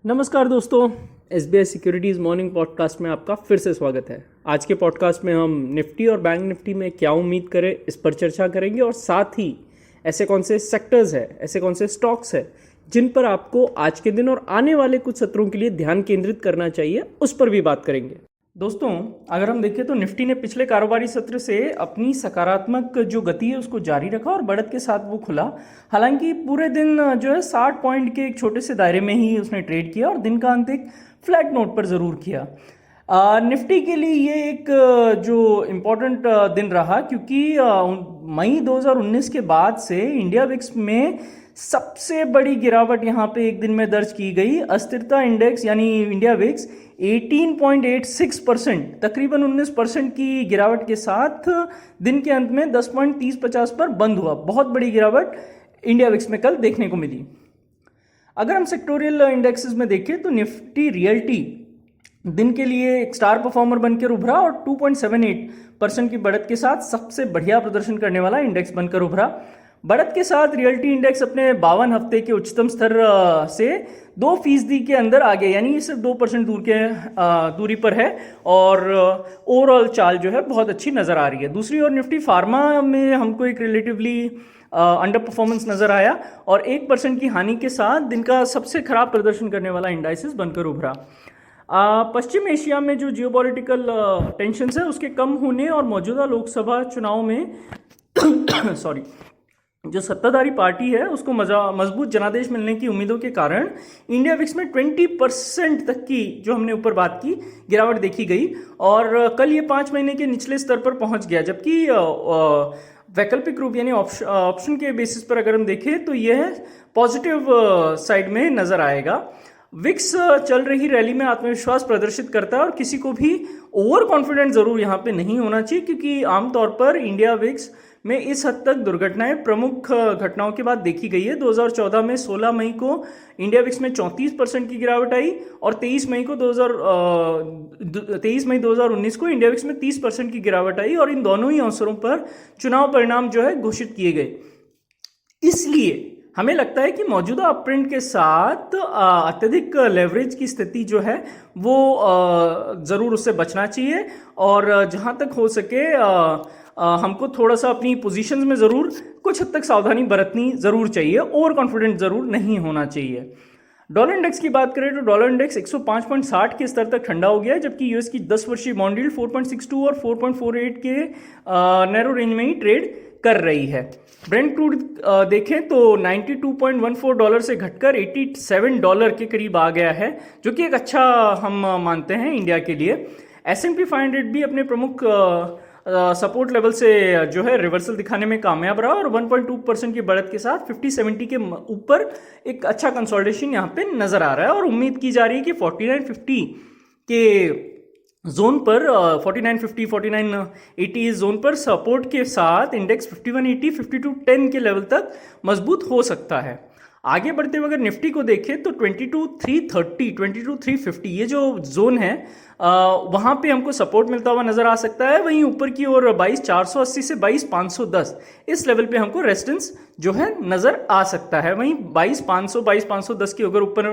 नमस्कार दोस्तों, SBI securities morning podcast में आपका फिर से स्वागत है। आज के पॉडकास्ट में हम निफ्टी और बैंक निफ्टी में क्या उम्मीद करें इस पर चर्चा करेंगे और साथ ही ऐसे कौन से सेक्टर्स हैं, ऐसे कौन से स्टॉक्स हैं जिन पर आपको आज के दिन और आने वाले कुछ सत्रों के लिए ध्यान केंद्रित करना चाहिए, उस पर भी बात करेंगे। दोस्तों, अगर हम देखें तो निफ्टी ने पिछले कारोबारी सत्र से अपनी सकारात्मक जो गति है उसको जारी रखा और बढ़त के साथ वो खुला। हालांकि पूरे दिन जो है 60 पॉइंट के एक छोटे से दायरे में ही उसने ट्रेड किया और दिन का अंत एक फ्लैट नोट पर ज़रूर किया। निफ्टी के लिए ये एक जो इम्पोर्टेंट दिन रहा, क्योंकि मई 2019 के बाद से इंडिया विक्स में सबसे बड़ी गिरावट यहाँ पे एक दिन में दर्ज की गई। अस्थिरता इंडेक्स यानी इंडिया विक्स 18.86%, तकरीबन 19% की गिरावट के साथ दिन के अंत में 10.3050 पर बंद हुआ। बहुत बड़ी गिरावट इंडिया विक्स में कल देखने को मिली। अगर हम सेक्टोरियल इंडेक्सेस में देखें तो निफ्टी रियल्टी दिन के लिए एक स्टार परफॉर्मर बनकर उभरा और 2.78% की बढ़त के साथ सबसे बढ़िया प्रदर्शन करने वाला इंडेक्स बनकर उभरा। बढ़त के साथ रियल्टी इंडेक्स अपने 52 हफ्ते के उच्चतम स्तर से 2% के अंदर आ गया, यानी सिर्फ 2% दूरी पर है और ओवरऑल चाल जो है बहुत अच्छी नज़र आ रही है। दूसरी ओर निफ्टी फार्मा में हमको एक रिलेटिवली अंडर परफॉर्मेंस नज़र आया और 1% की हानि के साथ दिन का सबसे खराब प्रदर्शन करने वाला इंडाइसिस बनकर उभरा। पश्चिम एशिया में जो जियोपॉलिटिकल टेंशन्स है उसके कम होने और मौजूदा लोकसभा चुनाव में सॉरी जो सत्ताधारी पार्टी है उसको मजबूत जनादेश मिलने की उम्मीदों के कारण इंडिया विक्स में 20% तक की जो हमने ऊपर बात की गिरावट देखी गई और कल ये 5 महीने के निचले स्तर पर पहुंच गया। जबकि वैकल्पिक रूप यानी ऑप्शन के बेसिस पर अगर हम देखें तो यह पॉजिटिव साइड में नजर आएगा। विक्स चल रही रैली में आत्मविश्वास प्रदर्शित करता है और किसी को भी ओवर कॉन्फिडेंट जरूर यहाँ पे नहीं होना चाहिए, क्योंकि आमतौर पर इंडिया विक्स में इस हद तक दुर्घटनाएं प्रमुख घटनाओं के बाद देखी गई है। 2014 में 16 मई को इंडिया विक्स में 34% की गिरावट आई और 23 मई 2019 को इंडिया विक्स में 30% की गिरावट आई और इन दोनों ही अवसरों पर चुनाव परिणाम जो है घोषित किए गए। इसलिए हमें लगता है कि मौजूदा अपट्रेंड के साथ अत्यधिक लेवरेज की स्थिति जो है वो ज़रूर उससे बचना चाहिए और जहाँ तक हो सके हमको थोड़ा सा अपनी पोजीशंस में ज़रूर कुछ हद तक सावधानी बरतनी ज़रूर चाहिए, ओवर कॉन्फिडेंट ज़रूर नहीं होना चाहिए। डॉलर इंडेक्स की बात करें तो डॉलर इंडेक्स 105.60 के स्तर तक ठंडा हो गया है, जबकि यूएस की 10 वर्षीय बॉन्ड यील्ड 4.62 और 4.48 के नैरो रेंज में ही ट्रेड कर रही है। ब्रेंट क्रूड देखें तो $92.14 से घटकर $87 के करीब आ गया है, जो कि एक अच्छा हम मानते हैं इंडिया के लिए। S&P 500 भी अपने प्रमुख सपोर्ट लेवल से जो है रिवर्सल दिखाने में कामयाब रहा और 1.2% की बढ़त के साथ 50-70 के ऊपर एक अच्छा कंसोलिडेशन यहाँ पे नजर आ रहा है और उम्मीद की जा रही है कि 4950 के जोन पर 4950 4980 जोन पर सपोर्ट के साथ इंडेक्स 5180 5210 के लेवल तक मजबूत हो सकता है। आगे बढ़ते हुए अगर निफ्टी को देखें तो 22330 22350 ये जो जोन है वहां पे हमको सपोर्ट मिलता हुआ नजर आ सकता है। वहीं ऊपर की ओर 22480 से 22510 इस लेवल पे हमको रेजिस्टेंस जो है नजर आ सकता है। वहीं 22500 22510 के अगर ऊपर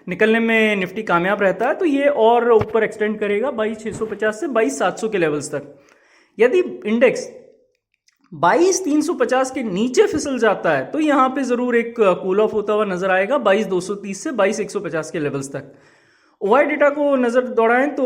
निकलने में निफ्टी कामयाब रहता है तो ये और ऊपर एक्सटेंड करेगा 22650 से 22700 के लेवल्स तक। यदि इंडेक्स 22350 के नीचे फिसल जाता है तो यहां पे जरूर एक कूल ऑफ होता हुआ नजर आएगा 22230 से 22150 के लेवल्स तक। ओआई डेटा को नजर दौड़ाएं तो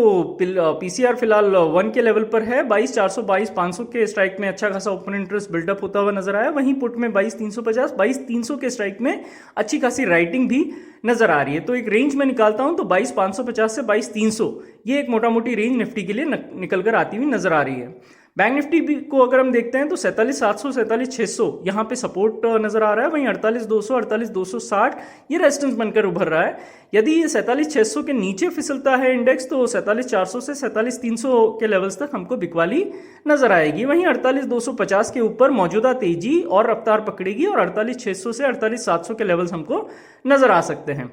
पीसीआर फिलहाल 1 के लेवल पर है। 22400 22500 के स्ट्राइक में अच्छा खासा ओपन इंटरेस्ट बिल्डअप होता हुआ नजर आया। वहीं पुट में 22350 22300 के स्ट्राइक में अच्छी खासी राइटिंग भी नजर आ रही है। तो एक रेंज में निकालता हूं तो 22550 से 22300 ये एक मोटा मोटी रेंज निफ्टी के लिए निकल कर आती हुई नजर आ रही है। बैंक निफ्टी को अगर हम देखते हैं तो 47700 47600 यहाँ पे सपोर्ट नजर आ रहा है। वहीं 48200 48260 ये रेजिस्टेंस बनकर उभर रहा है। यदि 47600 के नीचे फिसलता है इंडेक्स तो 47400 से 47300 के लेवल्स तक हमको बिकवाली नजर आएगी। वहीं 48250 के ऊपर मौजूदा तेजी और रफ्तार पकड़ेगी और 48600 से 48700 के लेवल्स हमको नजर आ सकते हैं।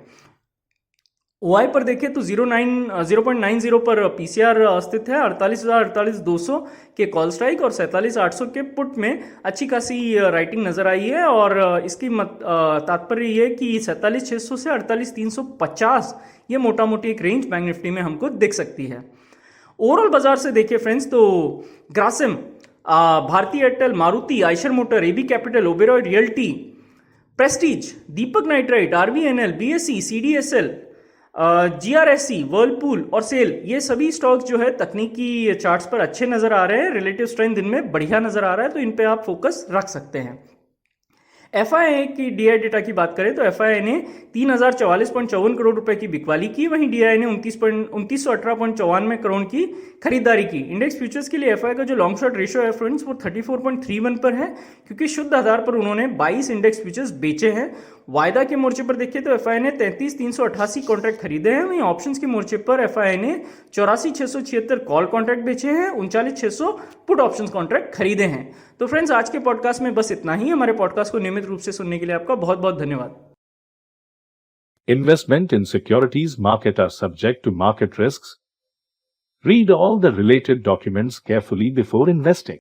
ओआई पर देखें तो 0.90 पर पीसीआर स्थित है, 48,200 के कॉल स्ट्राइक और 47,800 के पुट में अच्छी खासी राइटिंग नजर आई है। और इसकी तात्पर्य ये है कि 47,600 से 48,350 ये मोटा मोटी एक रेंज बैंक निफ्टी में हमको दिख सकती है। ओवरऑल बाजार से देखिए फ्रेंड्स तो Grasim, Bharti Airtel, Maruti, Eicher motor, AB capital, Oberoi realty, Prestige, Deepak nitrite, RVNL, BSE, CDSL, GRSE, Whirlpool और सेल, ये सभी स्टॉक्स जो है तकनीकी चार्ट्स पर अच्छे नजर आ रहे हैं। रिलेटिव स्ट्रेंथ इनमें बढ़िया नजर आ रहा है, तो इन पे आप फोकस रख सकते हैं। एफआईआई की डीआई डेटा की बात करें तो एफआईआई ने 3,044.54 करोड़ रुपए की बिकवाली की, वहीं डीआई ने 2918.94 करोड़ की खरीदारी की। इंडेक्स फ्यूचर्स के लिए एफआईआई का जो लॉन्ग शॉर्ट रेशियो है फ्रेंड्स वो 34.31 पर है, क्योंकि शुद्ध आधार पर उन्होंने 22 इंडेक्स फ्यूचर्स बेचे हैं। वायदा के मोर्चे पर देखिए तो एफआईआई ने 33,388 कॉन्ट्रैक्ट खरीदे हैं, वहीं ऑप्शंस के मोर्चे पर एफआईआई ने 84,676 कॉल कॉन्ट्रैक्ट बेचे हैं, 39,600 पुट ऑप्शंस कॉन्ट्रैक्ट खरीदे हैं। तो फ्रेंड्स आज के पॉडकास्ट में बस इतना ही। हमारे पॉडकास्ट को नियमित रूप से सुनने के लिए आपका बहुत बहुत धन्यवाद। Investment in securities market are subject to market risks. Read all the related documents carefully before investing.